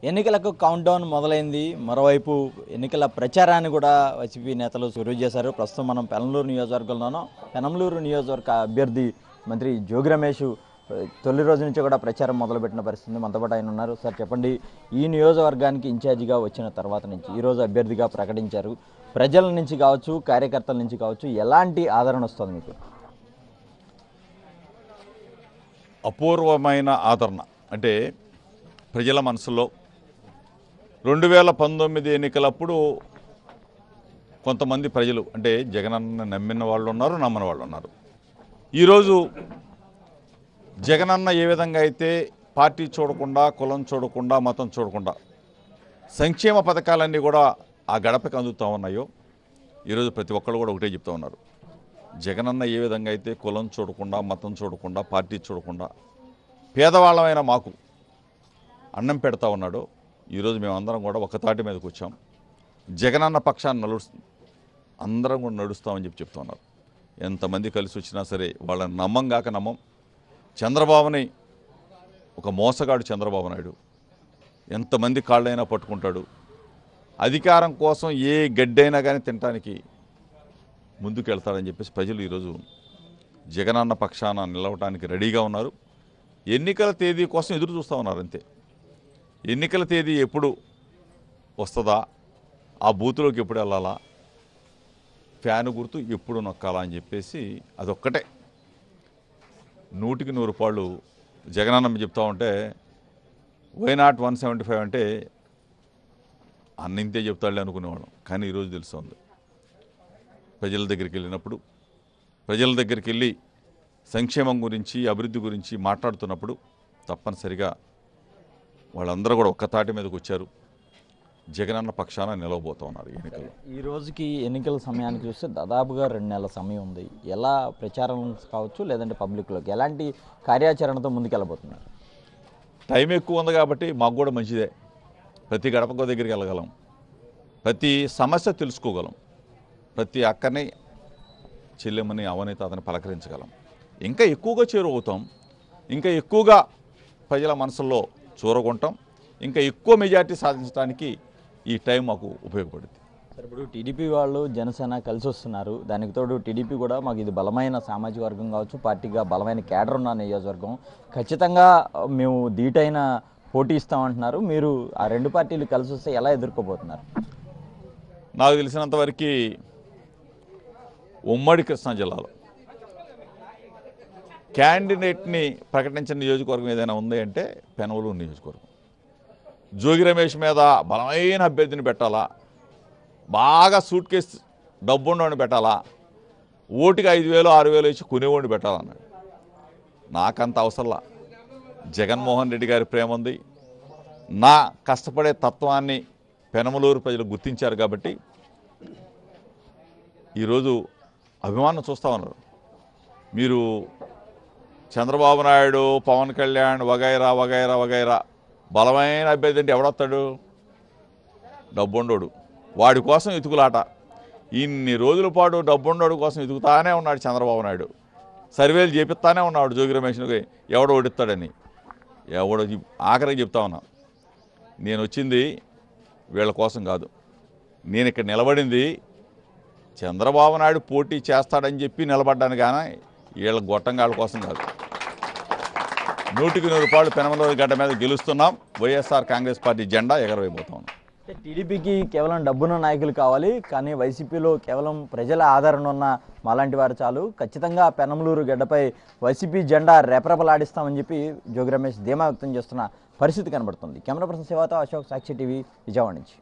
ఎన్నికలకు count down మొదలైంది. మరోవైపు ఎన్నికల ప్రచారాన్ని కూడా వైసీపీ నేతలు సురువు చేశారు. ప్రస్తుతం మనం పెనమలూరు నియోజకవర్గంలోనూ పెనమలూరు నియోజకవర్గ అభ్యర్థి మంత్రి జోగి రమేష్ తొలి రోజు నుంచి కూడా ప్రచారం మొదలుపెట్టిన పరిస్థితి. మనతో పాటు ఆయన ఉన్నారు. సార్ చెప్పండి, ఈ నియోజకవర్గానికి ఇన్ఛార్జిగా వచ్చిన తర్వాత నుంచి ఈరోజు అభ్యర్థిగా ప్రకటించారు. ప్రజల నుంచి కావచ్చు, కార్యకర్తల నుంచి కావచ్చు, ఎలాంటి ఆదరణ వస్తుంది మీకు? అపూర్వమైన ఆదరణ. అంటే ప్రజల మనసులో 2019 ఎన్నికలప్పుడు కొంతమంది ప్రజలు అంటే జగనన్న నమ్మిన వాళ్ళు ఉన్నారు, నమ్మని వాళ్ళు ఉన్నారు. ఈరోజు జగనన్న ఏ విధంగా అయితే పార్టీ చూడకుండా, కులం చూడకుండా, మతం చూడకుండా సంక్షేమ పథకాలన్నీ కూడా ఆ గడపకి అందుతూ ఉన్నాయో ఈరోజు ప్రతి ఒక్కళ్ళు కూడా ఒకటే చెప్తూ ఉన్నారు. జగనన్న ఏ విధంగా అయితే కులం చూడకుండా, మతం చూడకుండా, పార్టీ చూడకుండా పేదవాళ్ళమైన మాకు అన్నం పెడతా ఉన్నాడో ఈరోజు మేమందరం కూడా ఒక తాటి మీదకి వచ్చాం. జగనన్న పక్షాన్ని అందరం కూడా నడుస్తామని చెప్తూ ఉన్నారు. ఎంతమంది కలిసి వచ్చినా సరే వాళ్ళని నమ్మం కాక నమ్మం. చంద్రబాబుని ఒక మోసగాడు చంద్రబాబు నాయుడు ఎంతమంది కాళ్ళైనా పట్టుకుంటాడు. అధికారం కోసం ఏ గడ్డైనా కానీ తినడానికి ముందుకు వెళ్తాడని చెప్పేసి ప్రజలు ఈరోజు జగనన్న పక్షాన నిలవడానికి రెడీగా ఉన్నారు. ఎన్నికల తేదీ కోసం ఎదురు చూస్తూ ఉన్నారు అంతే. ఎన్నికల తేదీ ఎప్పుడు వస్తుందా, ఆ బూత్లోకి ఎప్పుడు వెళ్ళాలా, ఫ్యాను గుర్తు ఎప్పుడు నొక్కాలా అని చెప్పేసి అదొక్కటే 100కి 100 రూపాయలు జగనన్న చెప్తా ఉంటే వై నాట్ 175 అంటే అన్నింతే చెప్తాడులే అనుకునేవాళ్ళం. కానీ ఈరోజు తెలుస్తుంది, ప్రజల దగ్గరికి వెళ్ళినప్పుడు, ప్రజల దగ్గరికి వెళ్ళి సంక్షేమం గురించి, అభివృద్ధి గురించి మాట్లాడుతున్నప్పుడు తప్పనిసరిగా వాళ్ళందరూ కూడా ఒక్క తాటి మీదకి వచ్చారు. జగనన్న పక్షాన నిలవబోతూ ఉన్నారు. ఎన్నికలు ఈ రోజుకి ఎన్నికల సమయానికి చూస్తే దాదాపుగా 2 నెలల సమయం ఉంది. ఎలా ప్రచారం కావచ్చు, లేదంటే పబ్లిక్లోకి ఎలాంటి కార్యాచరణతో ముందుకెళ్ళబోతున్నారు? టైం ఎక్కువ ఉంది కాబట్టి మాకు కూడా మంచిదే. ప్రతి గడప దగ్గరికి వెళ్ళగలం, ప్రతి సమస్య తెలుసుకోగలం, ప్రతి అక్కని, చెల్లెమ్మని, అవని, తాతని పలకరించగలం. ఇంకా ఎక్కువగా చేరువవుతాం, ఇంకా ఎక్కువగా ప్రజల మనసుల్లో చూరగొంటాం, ఇంకా ఎక్కువ మెజార్టీ సాధించడానికి ఈ టైం మాకు ఉపయోగపడుతుంది. సరే, ఇప్పుడు టీడీపీ వాళ్ళు జనసేన కలిసి వస్తున్నారు. దానికి తోడు టీడీపీ కూడా మాకు ఇది బలమైన సామాజిక వర్గం కావచ్చు, పార్టీగా బలమైన క్యాడర్ ఉన్న నియోజకవర్గం, ఖచ్చితంగా మేము ధీటైన పోటీ ఇస్తామంటున్నారు. మీరు ఆ 2 పార్టీలు కలిసి వస్తే ఎలా ఎదుర్కోబోతున్నారు? నాకు తెలిసినంతవరకు ఉమ్మడి కృష్ణా జిల్లాలో క్యాండిడేట్ని ప్రకటించిన నియోజకవర్గం ఏదైనా ఉంది అంటే పెనమలూరు నియోజకవర్గం. జోగి రమేష్ మీద బలమైన అభ్యర్థిని పెట్టాలా, బాగా సూట్ కేసు డబ్బుండని పెట్టాలా, ఓటుకి 5,000 6,000 ఇచ్చి కొనేవాడిని పెట్టాలన్నాడు. నాకంత అవసరంలా. జగన్మోహన్ రెడ్డి గారి ప్రేమ ఉంది, నా కష్టపడే తత్వాన్ని పెనమలూరు ప్రజలు గుర్తించారు కాబట్టి ఈరోజు అభిమానం చూస్తూ ఉన్నారు. మీరు చంద్రబాబు నాయుడు, పవన్ కళ్యాణ్ వగైరా వగైరా వగైరా బలమైన అభ్యర్థి అంటే ఎవడొస్తాడు? డబ్బుండోడు. వాడి కోసం ఎతుకులాట. ఇన్ని రోజుల పాటు డబ్బుండోడు కోసం ఎతుకుతానే ఉన్నాడు చంద్రబాబు నాయుడు. సర్వేలు చేపిస్తానే ఉన్నాడు జోగి రమేష్కి ఎవడో ఓడిస్తాడని. ఎవడో ఆఖరికి చెప్తా ఉన్నా, నేను వచ్చింది వీళ్ళ కోసం కాదు, నేను ఇక్కడ నిలబడింది చంద్రబాబు నాయుడు పోటీ చేస్తాడని చెప్పి నిలబడ్డాను, కానీ వీళ్ళ గొట్టంగాళ్ళ కోసం కాదు. 100కి 100 రూపాయలు పెనమలూరు గడ్డ మీద గెలుస్తున్నాం. వైఎస్ఆర్ కాంగ్రెస్ పార్టీ జెండా ఎగరవేయబోతాం. టీడీపీకి కేవలం డబ్బున్న నాయకులు కావాలి, కానీ వైసీపీలో కేవలం ప్రజల ఆదరణ ఉన్న మాలాంటి వారు చాలు. ఖచ్చితంగా పెనమలూరు గడ్డపై వైసీపీ జెండా రెపరెపలాడిస్తామని చెప్పి జోగి రమేష్ ధీమా వ్యక్తం చేస్తున్న పరిస్థితి కనబడుతుంది. కెమెరా పర్సన్ శివతో అశోక్, సాక్షి టీవీ, విజయవాడ నుంచి.